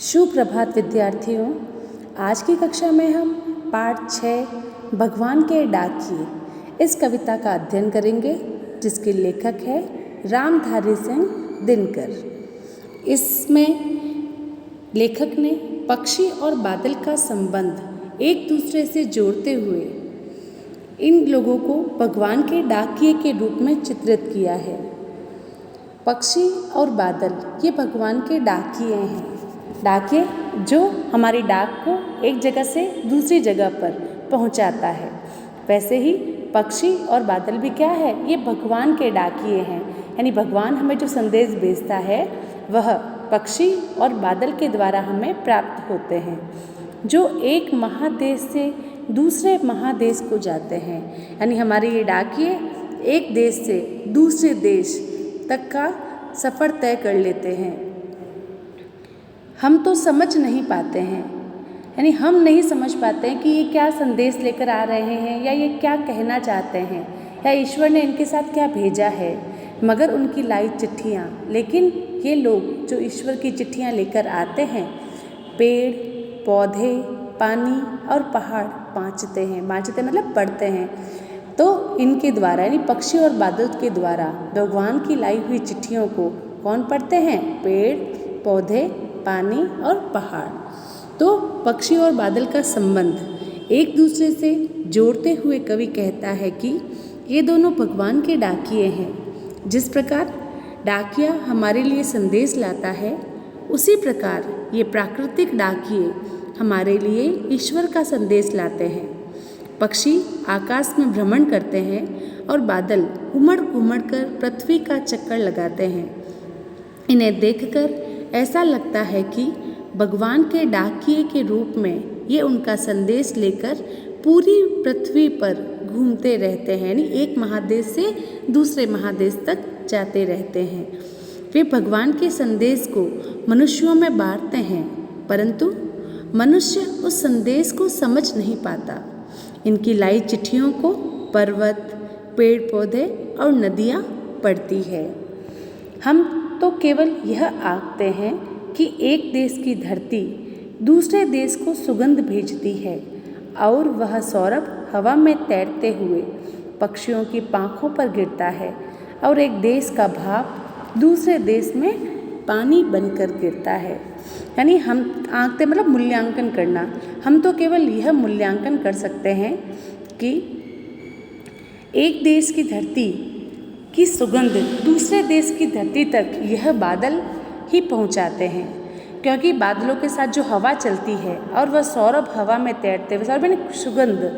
सुप्रभात विद्यार्थियों। आज की कक्षा में हम पाठ 6 भगवान के डाकिए इस कविता का अध्ययन करेंगे, जिसके लेखक है रामधारी सिंह दिनकर। इसमें लेखक ने पक्षी और बादल का संबंध एक दूसरे से जोड़ते हुए इन लोगों को भगवान के डाकिए के रूप में चित्रित किया है। पक्षी और बादल ये भगवान के डाकिए हैं। डाकिए जो हमारी डाक को एक जगह से दूसरी जगह पर पहुंचाता है, वैसे ही पक्षी और बादल भी क्या है, ये भगवान के डाकिए हैं। यानी भगवान हमें जो संदेश भेजता है वह पक्षी और बादल के द्वारा हमें प्राप्त होते हैं, जो एक महादेश से दूसरे महादेश को जाते हैं। यानी हमारे ये डाकिए एक देश से दूसरे देश तक का सफ़र तय कर लेते हैं। हम तो समझ नहीं पाते हैं, यानी हम नहीं समझ पाते हैं कि ये क्या संदेश लेकर आ रहे हैं, या ये क्या कहना चाहते हैं, या ईश्वर ने इनके साथ क्या भेजा है। मगर उनकी लाई चिट्ठियाँ, लेकिन ये लोग जो ईश्वर की चिट्ठियाँ लेकर आते हैं, पेड़ पौधे पानी और पहाड़ बाँचते मतलब पढ़ते हैं। तो इनके द्वारा यानी पक्षी और बादल के द्वारा भगवान की लाई हुई चिट्ठियों को कौन पढ़ते हैं? पेड़ पौधे पानी और पहाड़। तो पक्षी और बादल का संबंध एक दूसरे से जोड़ते हुए कवि कहता है कि ये दोनों भगवान के डाकिए हैं। जिस प्रकार डाकिया हमारे लिए संदेश लाता है, उसी प्रकार ये प्राकृतिक डाकिए हमारे लिए ईश्वर का संदेश लाते हैं। पक्षी आकाश में भ्रमण करते हैं और बादल उमड़ घुमड़ कर पृथ्वी का चक्कर लगाते हैं। इन्हें देखकर ऐसा लगता है कि भगवान के डाकिए के रूप में ये उनका संदेश लेकर पूरी पृथ्वी पर घूमते रहते हैं, यानी एक महादेश से दूसरे महादेश तक जाते रहते हैं। वे भगवान के संदेश को मनुष्यों में बांटते हैं, परंतु मनुष्य उस संदेश को समझ नहीं पाता। इनकी लाई चिट्ठियों को पर्वत पेड़ पौधे और नदियाँ पढ़ती है। हम तो केवल यह आंकते हैं कि एक देश की धरती दूसरे देश को सुगंध भेजती है, और वह सौरभ हवा में तैरते हुए पक्षियों की पाँखों पर गिरता है, और एक देश का भाप दूसरे देश में पानी बनकर गिरता है। यानी हम आंकते मतलब मूल्यांकन करना। हम तो केवल यह मूल्यांकन कर सकते हैं कि एक देश की धरती की सुगंध दूसरे देश की धरती तक यह बादल ही पहुंचाते हैं, क्योंकि बादलों के साथ जो हवा चलती है और वह सौरभ हवा में तैरते हुए, सौरभ यानी सुगंध,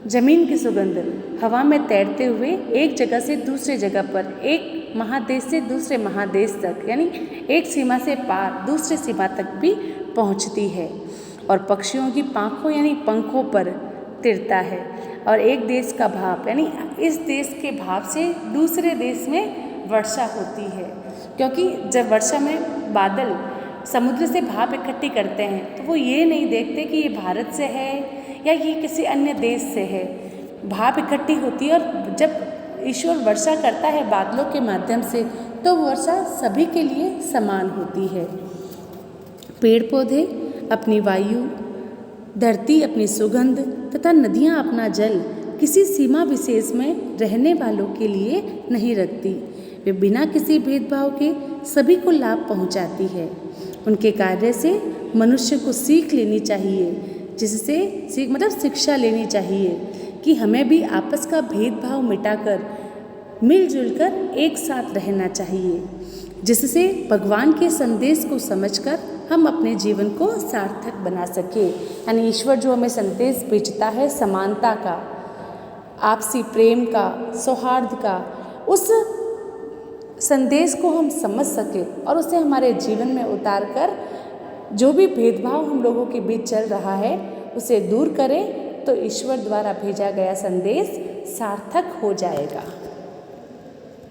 जमीन की सुगंध हवा में तैरते हुए एक जगह से दूसरे जगह पर, एक महादेश से दूसरे महादेश तक, यानी एक सीमा से पार दूसरे सीमा तक भी पहुंचती है, और पक्षियों की पाँखों यानी पंखों पर तिरता है। और एक देश का भाप यानी इस देश के भाप से दूसरे देश में वर्षा होती है, क्योंकि जब वर्षा में बादल समुद्र से भाप इकट्ठी करते हैं, तो वो ये नहीं देखते कि ये भारत से है या ये किसी अन्य देश से है। भाप इकट्ठी होती है, और जब ईश्वर वर्षा करता है बादलों के माध्यम से, तो वर्षा सभी के लिए समान होती है। पेड़ पौधे अपनी वायु, धरती अपनी सुगंध तथा नदियाँ अपना जल किसी सीमा विशेष में रहने वालों के लिए नहीं रखती। वे बिना किसी भेदभाव के सभी को लाभ पहुंचाती है। उनके कार्य से मनुष्य को सीख लेनी चाहिए, जिससे शिक्षा लेनी चाहिए कि हमें भी आपस का भेदभाव मिटाकर मिलजुल कर एक साथ रहना चाहिए, जिससे भगवान के संदेश को समझकर हम अपने जीवन को सार्थक बना सके। यानी ईश्वर जो हमें संदेश भेजता है समानता का, आपसी प्रेम का, सौहार्द का, उस संदेश को हम समझ सके और उसे हमारे जीवन में उतार कर जो भी भेदभाव हम लोगों के बीच चल रहा है उसे दूर करें, तो ईश्वर द्वारा भेजा गया संदेश सार्थक हो जाएगा।